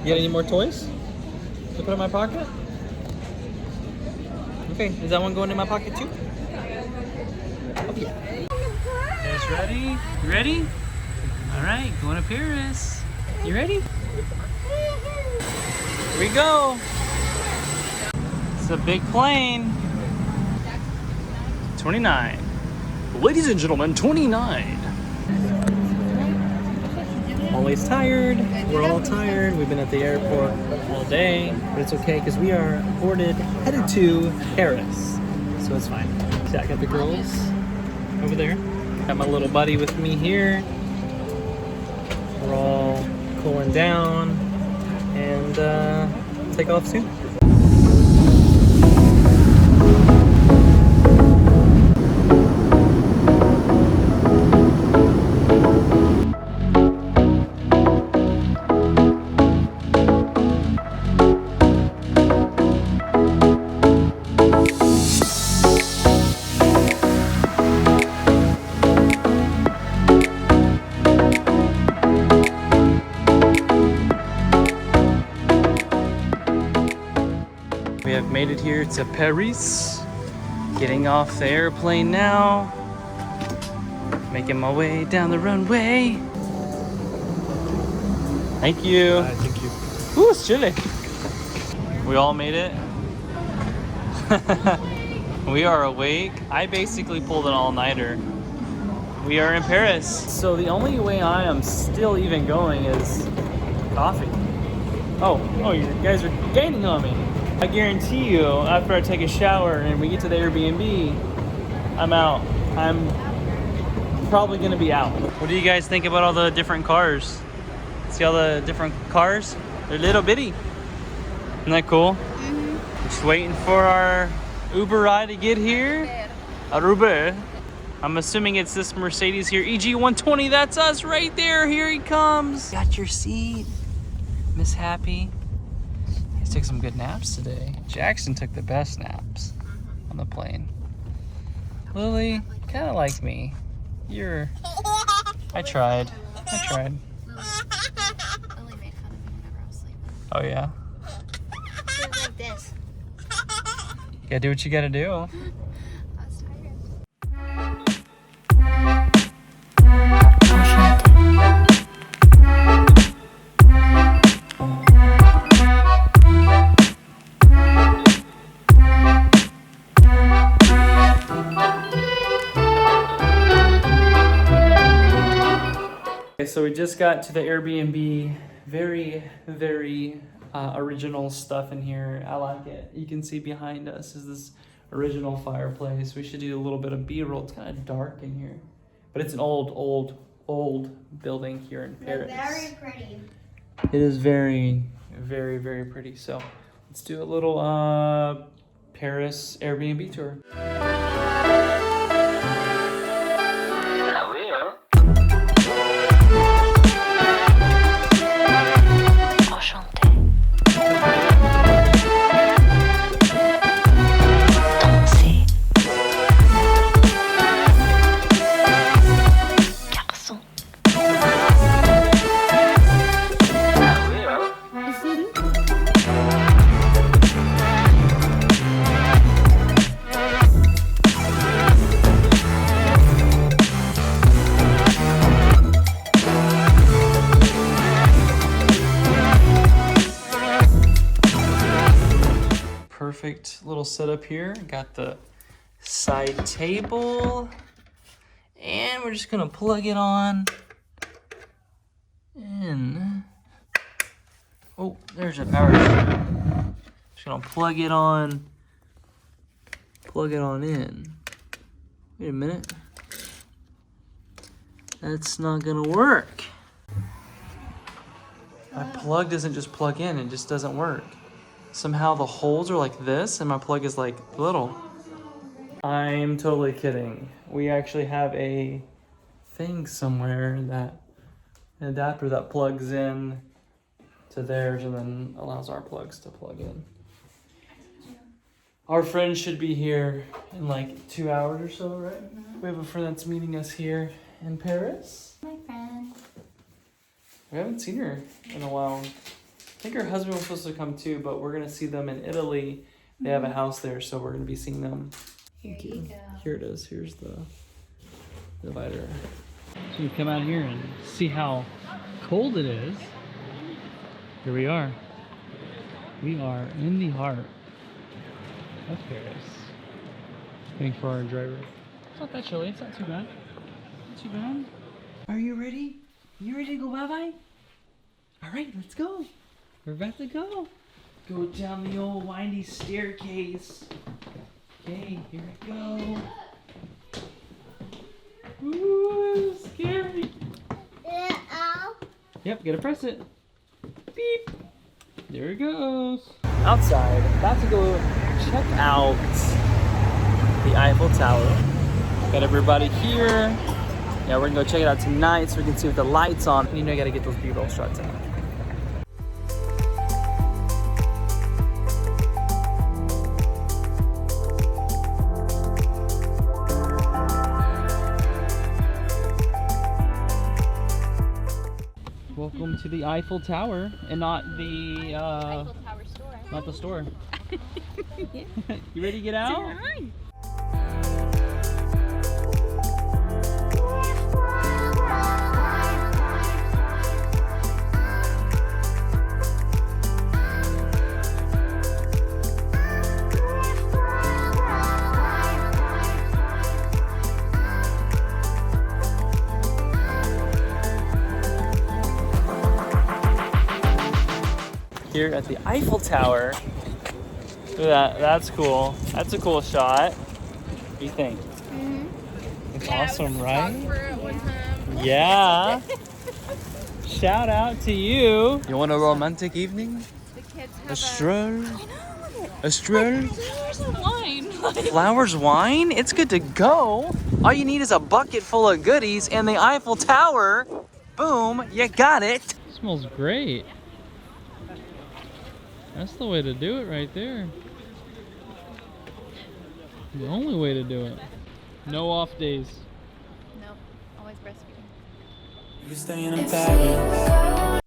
You got any more toys to put in my pocket? Okay, is that one going in my pocket too? Oh yeah. You guys ready? You ready? All right, going to Paris. You ready? Here we go. It's a big plane. 29. Ladies and gentlemen, 29. Always tired. We're all tired. We've been at the airport all day, but it's okay because we are boarded, headed to Paris. So it's fine. See, I got the girls over there. Got my little buddy with me here. We're all cooling down and take off soon. We have made it here to Paris. Getting off the airplane now. Making my way down the runway. Thank you. Thank you. Ooh, it's chilly. We all made it. We are awake. I basically pulled an all-nighter. We are in Paris. So the only way I am still even going is coffee. Oh, you guys are gaining on me. I guarantee you, after I take a shower and we get to the Airbnb, I'm out. I'm probably gonna be out. What do you guys think about all the different cars? See all the different cars? They're little bitty. Isn't that cool? Mm-hmm. Just waiting for our Uber ride to get here. Uber. I'm assuming it's this Mercedes here. EG120, that's us right there. Here he comes. Got your seat, Miss Happy. Took some good naps today. Jackson took the best naps on the plane. Lily, kind of like me. I tried. Lily made fun of me whenever I was sleeping. Oh yeah? She was like this. You gotta do what you gotta do. I was tired. So we just got to the Airbnb. Very, very original stuff in here. I like it. You can see behind us is this original fireplace. We should do a little bit of B-roll. It's kind of dark in here, but it's an old building here in Paris. Very pretty. It is very, very, very pretty. So let's do a little Paris Airbnb tour. Perfect little setup here. Got the side table, and we're just gonna plug it on in. Oh, there's a power strip. Just gonna plug it on in. Wait a minute. That's not gonna work. My plug doesn't just plug in, it just doesn't work. Somehow the holes are like this and my plug is like little. I'm totally kidding. We actually have a thing somewhere that an adapter that plugs in to theirs and then allows our plugs to plug in. Our friend should be here in like 2 hours or so, right? Mm-hmm. We have a friend that's meeting us here in Paris. My friend. We haven't seen her in a while. think her husband was supposed to come too, but we're gonna see them in Italy. They have a house there, so we're gonna be seeing them. Thank you. Here it is. Here's the divider. So we come out here and see how cold it is. Here we are. We are in the heart of Paris. Waiting for our driver. It's not that chilly. It's not too bad. Not too bad. Are you ready? You ready to go bye-bye? All right, let's go. We're about to go. Go down the old windy staircase. Okay, here we go. Ooh, it's scary. Yep, gotta press it. Beep. There it goes. Outside, about to go check out the Eiffel Tower. Got everybody here. Yeah, we're gonna go check it out tonight so we can see with the lights on. You know, you gotta get those B-roll shots in. Welcome to the Eiffel Tower, and not the Eiffel Tower store. not the store. Yeah. You ready to get out? Here at the Eiffel Tower. Look at that. That's cool. That's a cool shot. What do you think? It's awesome, right? Yeah. Shout out to you. You want a romantic evening? The kids have A stroll? A stroll? flowers and wine. Flowers, wine? It's good to go. All you need is a bucket full of goodies and the Eiffel Tower. Boom, you got it. It smells great. That's the way to do it right there. The only way to do it. No off days. Nope, always breastfeeding. You staying in Paris.